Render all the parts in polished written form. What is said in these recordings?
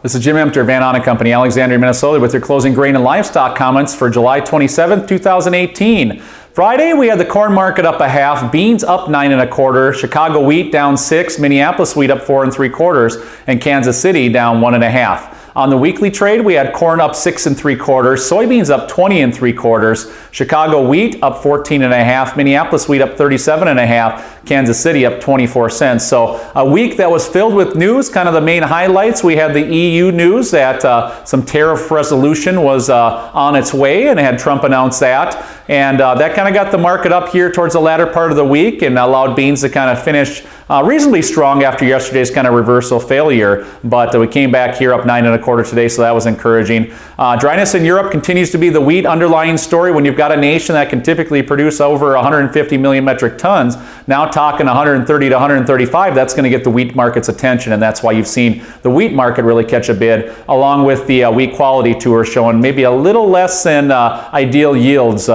This is Jim Emter, Ahn Co, Alexandria, Minnesota, with your closing grain and livestock comments for July 27th, 2018. Friday, we had the corn market up a half, beans up 9 1/4, Chicago wheat down 6, Minneapolis wheat up 4 3/4, and Kansas City down 1 1/2. On the weekly trade, we had corn up 6 3/4, soybeans up 20 3/4, Chicago wheat up 14 1/2, Minneapolis wheat up 37 1/2, Kansas City up 24 cents. So a week that was filled with news. Kind of the main highlights, we had the EU news that some tariff resolution was on its way, and had Trump announce that. And that kind of got the market up here towards the latter part of the week and allowed beans to kind of finish reasonably strong after yesterday's kind of reversal failure. But we came back here up 9 1/4 today, so that was encouraging. Dryness in Europe continues to be the wheat underlying story. When you've got a nation that can typically produce over 150 million metric tons, now talking 130 to 135, that's going to get the wheat market's attention, and that's why you've seen the wheat market really catch a bid, along with the wheat quality tour showing maybe a little less than ideal yields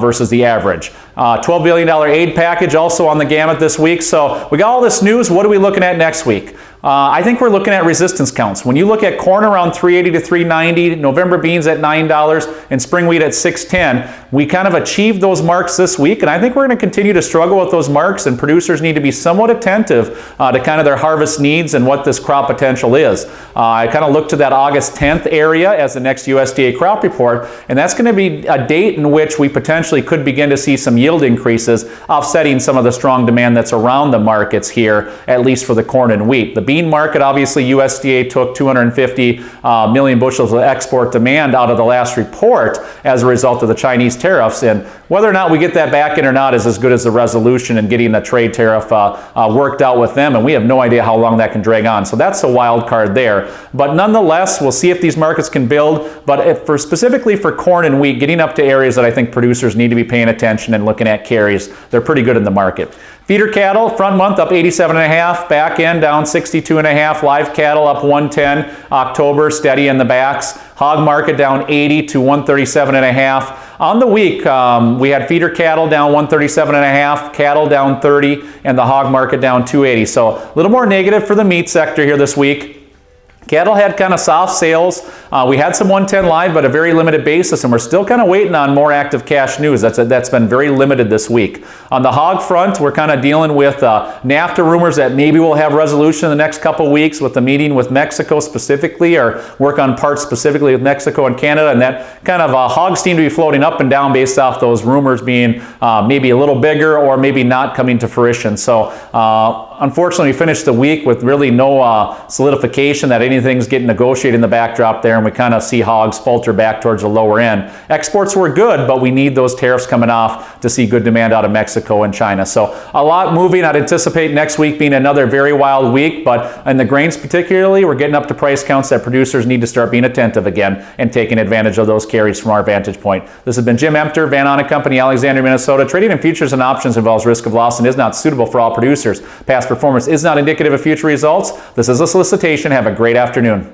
versus the average. $12 billion aid package also on the gamut this week. So we got all this news. What are we looking at next week? I think we're looking at resistance counts. When you look at corn around 380 to 390, November beans at $9, and spring wheat at 610, we kind of achieved those marks this week, and I think we're going to continue to struggle with those marks, and producers need to be somewhat attentive to kind of their harvest needs and what this crop potential is. I kind of look to that August 10th area as the next USDA crop report, and that's going to be a date in which we potentially could begin to see some yield increases, offsetting some of the strong demand that's around the markets here, at least for the corn and wheat. The bean market, obviously, USDA took 250 million bushels of export demand out of the last report as a result of the Chinese tariffs, and whether or not we get that back in or not is as good as the resolution and getting the trade tariff worked out with them, and we have no idea how long that can drag on. So that's a wild card there. But nonetheless, we'll see if these markets can build. But specifically for corn and wheat, getting up to areas that I think producers need to be paying attention and looking at carries, they're pretty good in the market. Feeder cattle, front month up 87 1/2, back end down 62 1/2, live cattle up 110, October steady in the backs. Hog market down 80 to 137 1/2. On the week, we had feeder cattle down 137 1/2, cattle down 30, and the hog market down 280. So a little more negative for the meat sector here this week. Cattle had kind of soft sales. We had some 110 live, but a very limited basis, and we're still kind of waiting on more active cash news. That's been very limited this week. On the hog front, we're kind of dealing with NAFTA rumors that maybe we'll have resolution in the next couple weeks with the meeting with Mexico specifically, or work on parts specifically with Mexico and Canada, and that kind of hogs seem to be floating up and down based off those rumors being maybe a little bigger or maybe not coming to fruition. So unfortunately, we finished the week with really no solidification that anything's getting negotiated in the backdrop there, and we kind of see hogs falter back towards the lower end. Exports were good, but we need those tariffs coming off to see good demand out of Mexico and China. So a lot moving. I'd anticipate next week being another very wild week, but in the grains particularly, we're getting up to price counts that producers need to start being attentive again and taking advantage of those carries from our vantage point. This has been Jim Emter, Ahn Co, Alexandria, Minnesota. Trading in futures and options involves risk of loss and is not suitable for all producers. Past performance is not indicative of future results. This is a solicitation. Have a great afternoon.